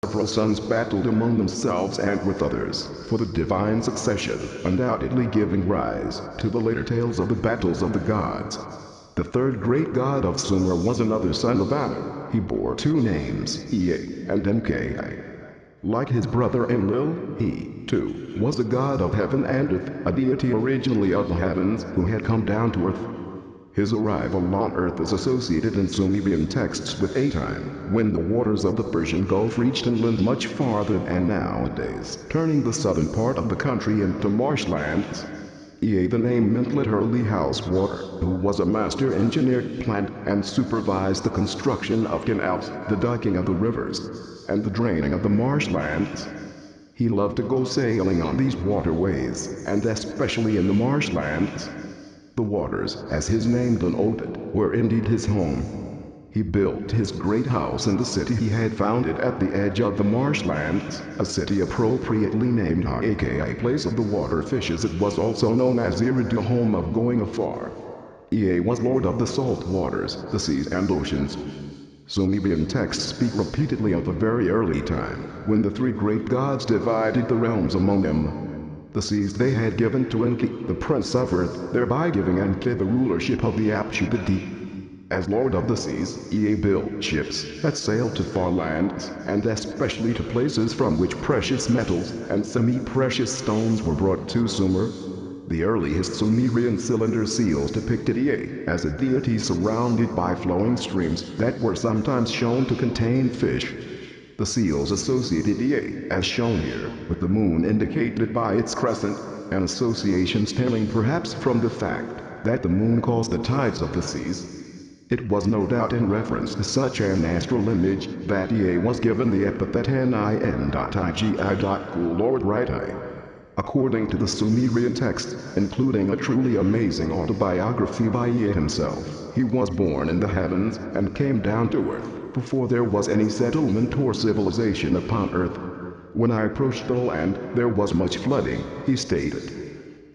several sons battled among themselves and with others for the divine succession, undoubtedly giving rise to the later tales of the battles of the gods. The third great god of Sumer was another son of Anu. He bore two names, Ea and Enki. Like his brother Enlil, he, too, was a god of heaven and earth, a deity originally of the heavens who had come down to earth. His arrival on earth is associated in Sumerian texts with a time when the waters of the Persian Gulf reached inland much farther than nowadays, turning the southern part of the country into marshlands. Ea, the name meant literally house water, who was a master engineer, planned and supervised the construction of canals, the docking of the rivers, and the draining of the marshlands. He loved to go sailing on these waterways, and especially in the marshlands. The waters, as his name denoted, were indeed his home. He built his great house in the city he had founded at the edge of the marshlands, a city appropriately named aka place of the water fishes. It was also known as Eridu, home of going afar. Ea was lord of the salt waters, the seas and oceans. Sumerian texts speak repeatedly of a very early time, when the three great gods divided the realms among them. The seas they had given to Enki, the prince of earth, thereby giving Enki the rulership of the Apsu, the deep. As lord of the seas, Ea built ships that sailed to far lands, and especially to places from which precious metals and semi-precious stones were brought to Sumer. The earliest Sumerian cylinder seals depicted Ea as a deity surrounded by flowing streams that were sometimes shown to contain fish. The seals associated Ea, as shown here, with the moon indicated by its crescent, an association stemming perhaps from the fact that the moon caused the tides of the seas. It was no doubt in reference to such an astral image that Ea was given the epithet Nin.igi.cool Lord Right Eye. According to the Sumerian text, including a truly amazing autobiography by Ea himself, he was born in the heavens and came down to earth before there was any settlement or civilization upon earth. When I approached the land, there was much flooding, he stated.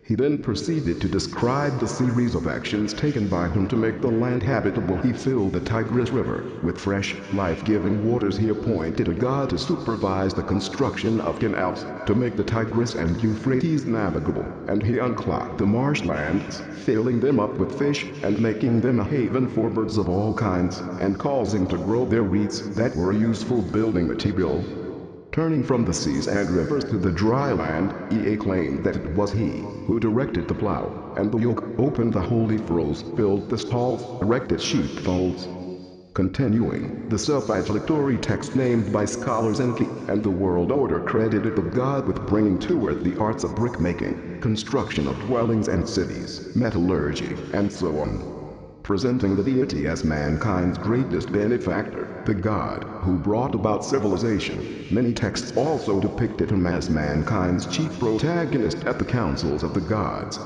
He then proceeded to describe the series of actions taken by him to make the land habitable. He filled the Tigris River with fresh, life-giving waters. He appointed a god to supervise the construction of canals to make the Tigris and Euphrates navigable, and he unclogged the marshlands, filling them up with fish and making them a haven for birds of all kinds, and causing to grow there reeds that were useful building material. Turning from the seas and rivers to the dry land, Ea claimed that it was he who directed the plow and the yoke, opened the holy furrows, built the stalls, erected sheepfolds. Continuing, the self-adulatory text named by scholars Enki and the world order credited the god with bringing to earth the arts of brick-making, construction of dwellings and cities, metallurgy, and so on, presenting the deity as mankind's greatest benefactor, the god who brought about civilization. Many texts also depicted him as mankind's chief protagonist at the councils of the gods.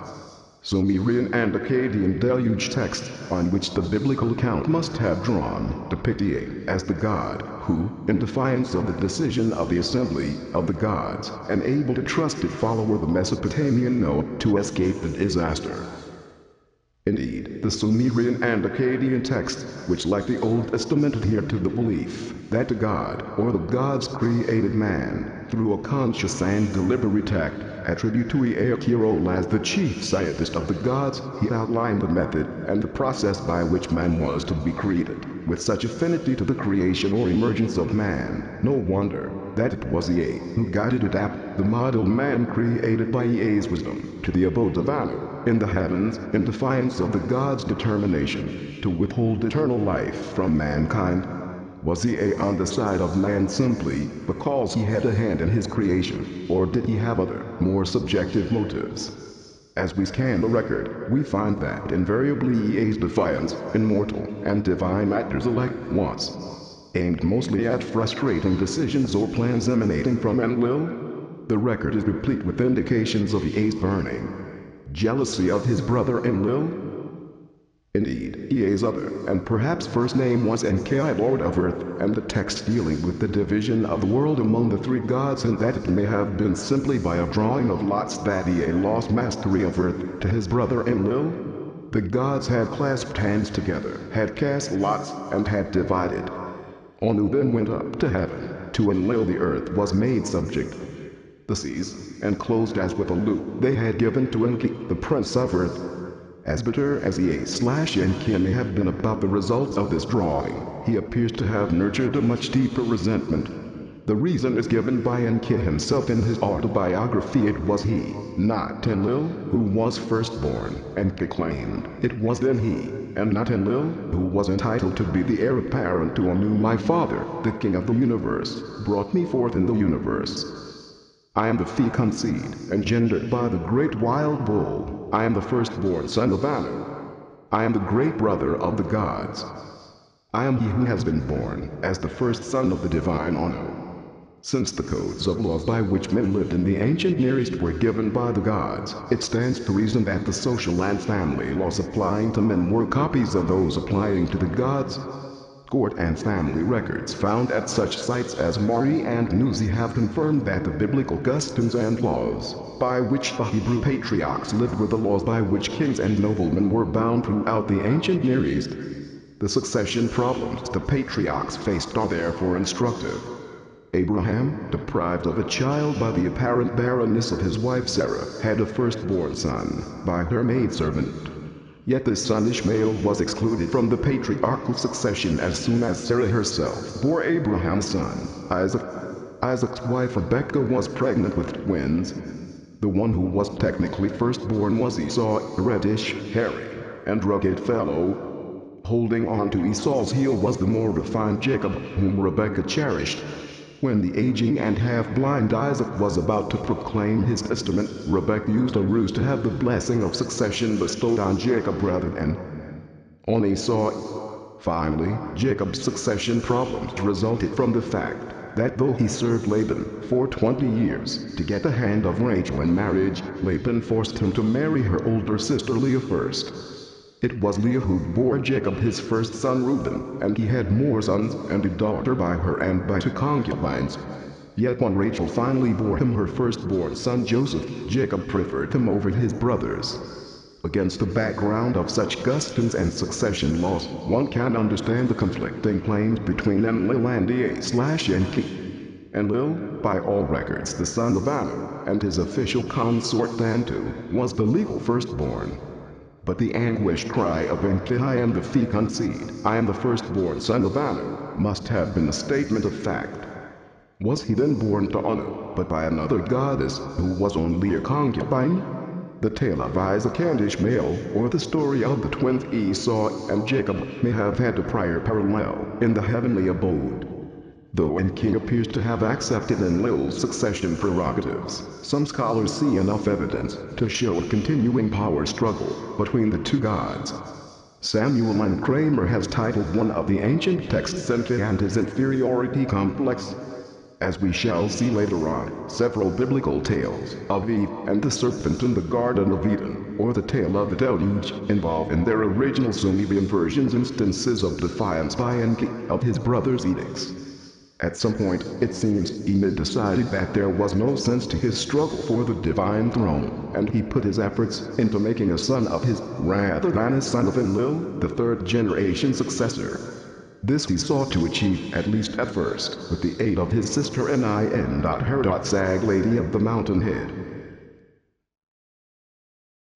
Sumerian and Akkadian deluge texts, on which the biblical account must have drawn, depict Ea as the god who, in defiance of the decision of the assembly of the gods, enabled a trusted follower, the Mesopotamian Noah, to escape the disaster. Indeed, the Sumerian and Akkadian texts, which like the Old Testament adhere to the belief that the god or the gods created man through a conscious and deliberate act, attribute to Ea a role as the chief scientist of the gods. He outlined the method and the process by which man was to be created, with such affinity to the creation or emergence of man. No wonder that it was Ea who guided Adapt, the model man created by Ea's wisdom, to the abode of Anu in the heavens, in defiance of the gods' determination to withhold eternal life from mankind. Was Ea on the side of man simply because he had a hand in his creation, or did he have other, more subjective motives? As we scan the record, we find that invariably Ea's defiance in mortal and divine matters alike was aimed mostly at frustrating decisions or plans emanating from Enlil. The record is replete with indications of Ea's burning jealousy of his brother Enlil. Indeed, Ea's other, and perhaps first name was Enki, Lord of Earth, and the text dealing with the division of the world among the three gods, and that it may have been simply by a drawing of lots that Ea lost mastery of Earth to his brother Enlil. The gods had clasped hands together, had cast lots, and had divided. Anu then went up to heaven To Enlil the earth was made subject, the seas, and closed as with a loop they had given to Enki, the prince of earth. As bitter as Enki may have been about the results of this drawing, he appears to have nurtured a much deeper resentment. The reason is given by Enki himself in his autobiography. It was he, not Enlil, who was firstborn. Enki claimed it was then he, and not Enlil, who was entitled to be the heir apparent to Anu. My father, the king of the universe, brought me forth in the universe. I am the fecund seed, engendered by the great wild bull. I am the firstborn son of Anu. I am the great brother of the gods. I am he who has been born as the first son of the divine Anu. Since the codes of laws by which men lived in the ancient Near East were given by the gods, it stands to reason that the social and family laws applying to men were copies of those applying to the gods. Court and family records found at such sites as Mari and Nuzi have confirmed that the biblical customs and laws by which the Hebrew patriarchs lived were the laws by which kings and noblemen were bound throughout the ancient Near East. The succession problems the patriarchs faced are therefore instructive. Abraham, deprived of a child by the apparent barrenness of his wife Sarah, had a firstborn son by her maidservant. Yet this son Ishmael was excluded from the patriarchal succession as soon as Sarah herself bore Abraham's son, Isaac. Isaac's wife Rebekah was pregnant with twins. The one who was technically firstborn was Esau, a reddish, hairy, and rugged fellow. Holding on to Esau's heel was the more refined Jacob, whom Rebekah cherished. When the aging and half-blind Isaac was about to proclaim his testament, Rebekah used a ruse to have the blessing of succession bestowed on Jacob rather than on Esau. Finally, Jacob's succession problems resulted from the fact that though he served Laban for 20 years to get the hand of Rachel in marriage, Laban forced him to marry her older sister Leah first. It was Leah who bore Jacob his first son Reuben, and he had more sons and a daughter by her and by two concubines. Yet when Rachel finally bore him her firstborn son Joseph, Jacob preferred him over his brothers. Against the background of such customs and succession laws, one can understand the conflicting claims between Enlil and Enki. Enlil, by all records the son of Anu, and his official consort Tantu, was the legal firstborn. But the anguished cry of Enki, I am the fecund seed, I am the firstborn son of Anu, must have been a statement of fact. Was he then born to Anu, but by another goddess, who was only a concubine? The tale of Isaac and Ishmael, or the story of the twins Esau and Jacob, may have had a prior parallel in the heavenly abode. Though Enki appears to have accepted Enlil's succession prerogatives, some scholars see enough evidence to show a continuing power struggle between the two gods. Samuel N. Kramer has titled one of the ancient texts Enki and his inferiority complex. As we shall see later on, several biblical tales of Eve and the serpent in the Garden of Eden, or the tale of the deluge, involve in their original Sumerian versions instances of defiance by Enki of his brother's edicts. At some point, it seems, Enid decided that there was no sense to his struggle for the divine throne, and he put his efforts into making a son of his, rather than a son of Enlil, the third-generation successor. This he sought to achieve, at least at first, with the aid of his sister Nin. Her. Sag Lady of the Mountainhead.